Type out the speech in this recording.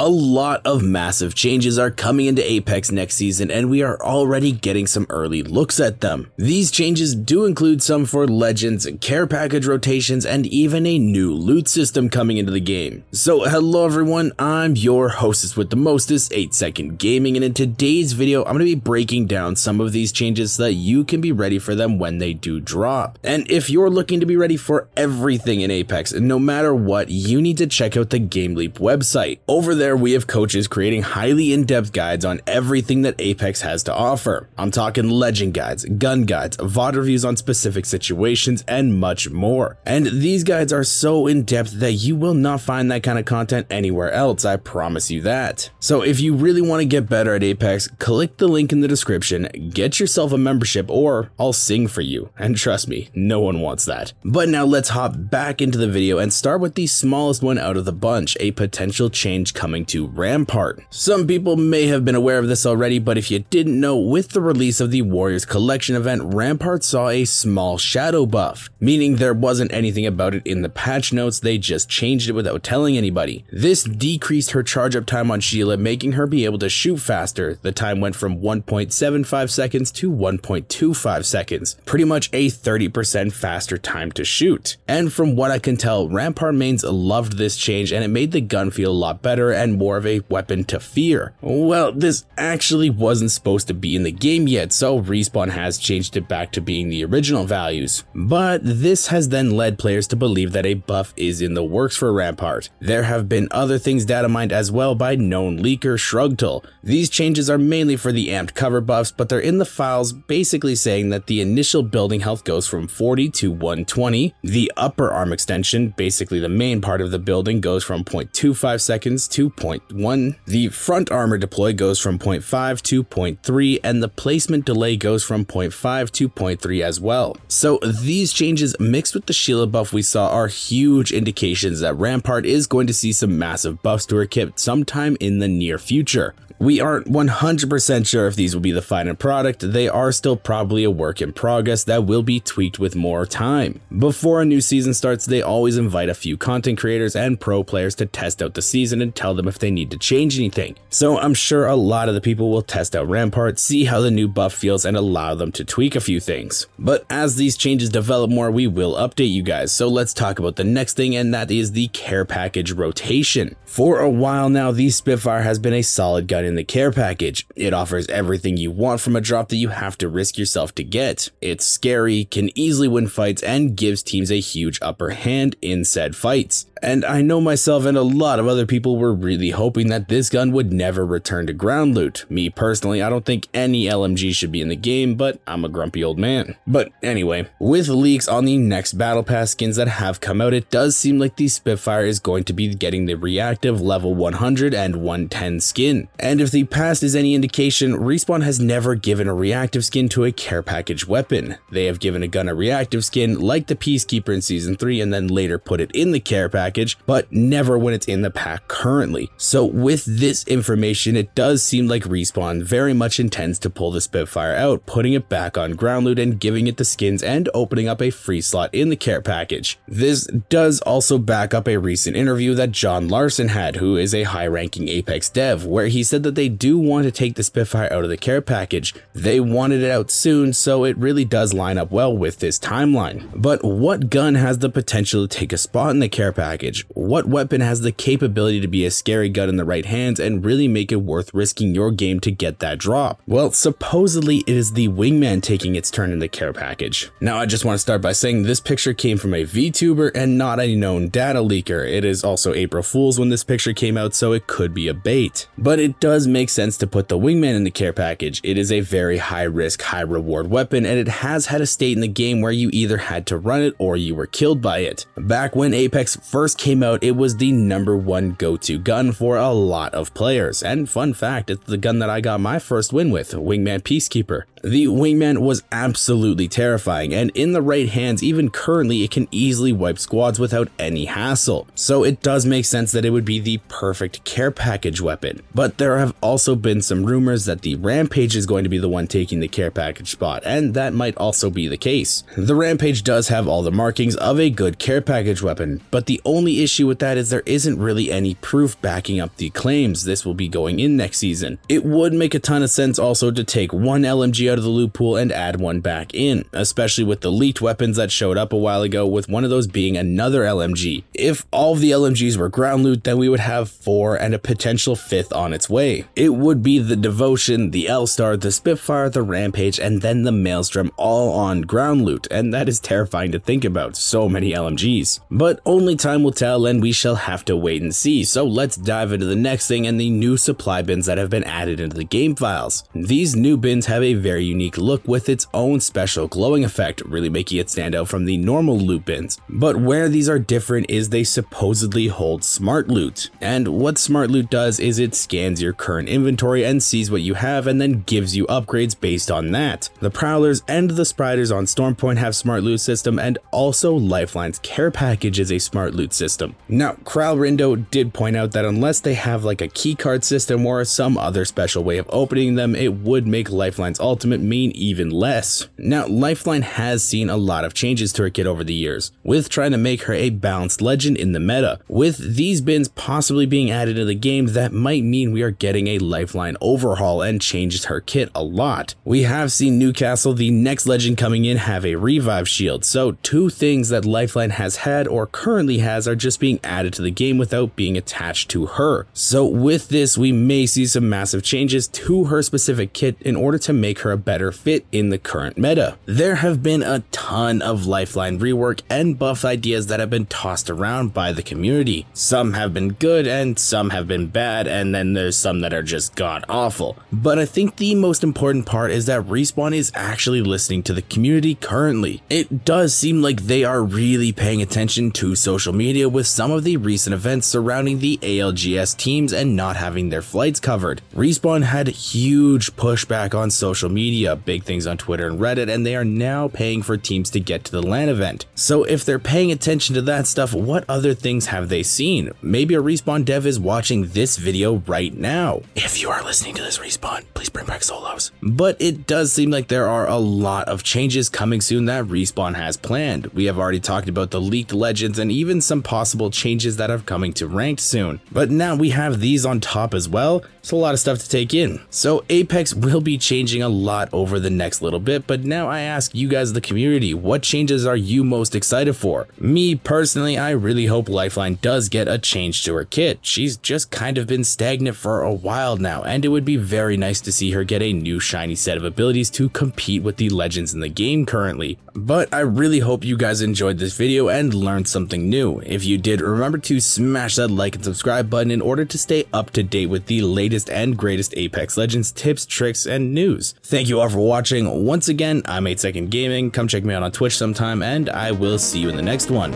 A lot of massive changes are coming into Apex next season, and we are already getting some early looks at them. These changes do include some for legends, care package rotations, and even a new loot system coming into the game. So hello everyone, I'm your hostess with the mostest, 8-Second Gaming, and in today's video I'm going to be breaking down some of these changes so that you can be ready for them when they do drop. And if you're looking to be ready for everything in Apex, no matter what, you need to check out the GameLeap website. Over there we have coaches creating highly in-depth guides on everything that Apex has to offer. I'm talking legend guides, gun guides, VOD reviews on specific situations, and much more. And these guides are so in-depth that you will not find that kind of content anywhere else, I promise you that. So if you really want to get better at Apex, click the link in the description, get yourself a membership, or I'll sing for you. And trust me, no one wants that. But now let's hop back into the video and start with the smallest one out of the bunch, a potential change coming to Rampart. Some people may have been aware of this already, but if you didn't know, with the release of the Warriors Collection event, Rampart saw a small shadow buff, meaning there wasn't anything about it in the patch notes, they just changed it without telling anybody. This decreased her charge up time on Sheila, making her be able to shoot faster. The time went from 1.75 seconds to 1.25 seconds, pretty much a 30% faster time to shoot. And from what I can tell, Rampart mains loved this change, and it made the gun feel a lot better and more of a weapon to fear. Well, this actually wasn't supposed to be in the game yet, so Respawn has changed it back to being the original values. But this has then led players to believe that a buff is in the works for Rampart. There have been other things data mined as well by known leaker Shrugtul. These changes are mainly for the amped cover buffs, but they're in the files basically saying that the initial building health goes from 40 to 120, the upper arm extension, basically the main part of the building, goes from 0.25 seconds to 0.1, the front armor deploy goes from 0.5 to 0.3, and the placement delay goes from 0.5 to 0.3 as well. So these changes mixed with the Sheila buff we saw are huge indications that Rampart is going to see some massive buffs to her kit sometime in the near future. We aren't 100% sure if these will be the final product, they are still probably a work in progress that will be tweaked with more time. Before a new season starts, they always invite a few content creators and pro players to test out the season and tell them if they need to change anything. So I'm sure a lot of the people will test out Rampart, see how the new buff feels, and allow them to tweak a few things. But as these changes develop more, we will update you guys. So let's talk about the next thing, and that is the care package rotation. For a while now, the Spitfire has been a solid gun in the care package. It offers everything you want from a drop that you have to risk yourself to get. It's scary, can easily win fights, and gives teams a huge upper hand in said fights. And I know myself and a lot of other people were really hoping that this gun would never return to ground loot. Me personally, I don't think any LMG should be in the game, but I'm a grumpy old man. But anyway, with leaks on the next Battle Pass skins that have come out, it does seem like the Spitfire is going to be getting the reactive level 100 and 110 skin. And if the past is any indication, Respawn has never given a reactive skin to a care package weapon. They have given a gun a reactive skin like the Peacekeeper in Season 3 and then later put it in the care package, but never when it's in the pack currently. So with this information, it does seem like Respawn very much intends to pull the Spitfire out, putting it back on ground loot and giving it the skins and opening up a free slot in the care package. This does also back up a recent interview that John Larson had, who is a high-ranking Apex dev, where he said that they do want to take the Spitfire out of the care package. They wanted it out soon, so it really does line up well with this timeline. But what gun has the potential to take a spot in the care package? What weapon has the capability to be a scary gun in the right hands and really make it worth risking your game to get that drop? Well, supposedly it is the Wingman taking its turn in the care package. Now I just want to start by saying this picture came from a VTuber and not a known data leaker. It is also April Fool's when this picture came out, so it could be a bait. But it does make sense to put the Wingman in the care package. It is a very high risk, high reward weapon, and it has had a state in the game where you either had to run it or you were killed by it. Back when Apex first came out, it was the #1 go-to gun for a lot of players. And fun fact, it's the gun that I got my first win with, Wingman Peacekeeper. The wingman was absolutely terrifying, and in the right hands, even currently, it can easily wipe squads without any hassle. So it does make sense that it would be the perfect care package weapon. But there have also been some rumors that the Rampage is going to be the one taking the care package spot, and that might also be the case. The Rampage does have all the markings of a good care package weapon, but the only issue with that is there isn't really any proof backing up the claims this will be going in next season. It would make a ton of sense also to take one LMG out of the loot pool and add one back in, especially with the leaked weapons that showed up a while ago, with one of those being another LMG. If all of the LMGs were ground loot, then we would have 4 and a potential 5th on its way. It would be the Devotion, the L-Star, the Spitfire, the Rampage, and then the Maelstrom all on ground loot, and that is terrifying to think about, so many LMGs. But only time will tell, and we shall have to wait and see, so let's dive into the next thing and the new supply bins that have been added into the game files. These new bins have a very unique look with its own special glowing effect, really making it stand out from the normal loot bins. But where these are different is they supposedly hold smart loot. And what smart loot does is it scans your current inventory and sees what you have and then gives you upgrades based on that. The Prowlers and the Spiders on Stormpoint have smart loot system, and also Lifeline's care package is a smart loot system. Now, Kralrindo did point out that unless they have like a keycard system or some other special way of opening them, it would make Lifeline's ultimate mean even less. Now, Lifeline has seen a lot of changes to her kit over the years, with trying to make her a balanced legend in the meta. With these bins possibly being added to the game, that might mean we are getting a Lifeline overhaul and changes her kit a lot. We have seen Newcastle, the next legend coming in, have a revive shield, so 2 things that Lifeline has had or currently has are just being added to the game without being attached to her. So with this, we may see some massive changes to her specific kit in order to make her a better fit in the current meta. There have been a ton of Lifeline rework and buff ideas that have been tossed around by the community. Some have been good and some have been bad, and then there's some that are just god awful. But I think the most important part is that Respawn is actually listening to the community currently. It does seem like they are really paying attention to social media with some of the recent events surrounding the ALGS teams and not having their flights covered. Respawn had huge pushback on social media, big things on Twitter and Reddit, and they are now paying for teams to get to the LAN event. So if they're paying attention to that stuff, what other things have they seen? Maybe a Respawn dev is watching this video right now. If you are listening to this, Respawn, please bring back solos. But it does seem like there are a lot of changes coming soon that Respawn has planned. We have already talked about the leaked legends and even some possible changes that are coming to ranked soon. But now we have these on top as well. It's a lot of stuff to take in. So Apex will be changing a lot over the next little bit, but now I ask you guys, the community, what changes are you most excited for? Me personally, I really hope Lifeline does get a change to her kit. She's just kind of been stagnant for a while now, and it would be very nice to see her get a new shiny set of abilities to compete with the legends in the game currently. But I really hope you guys enjoyed this video and learned something new. If you did, remember to smash that like and subscribe button in order to stay up to date with the latest and greatest Apex Legends tips, tricks, and news. Thank you all for watching. Once again, I'm 8 Second Gaming. Come check me out on Twitch sometime, and I will see you in the next one.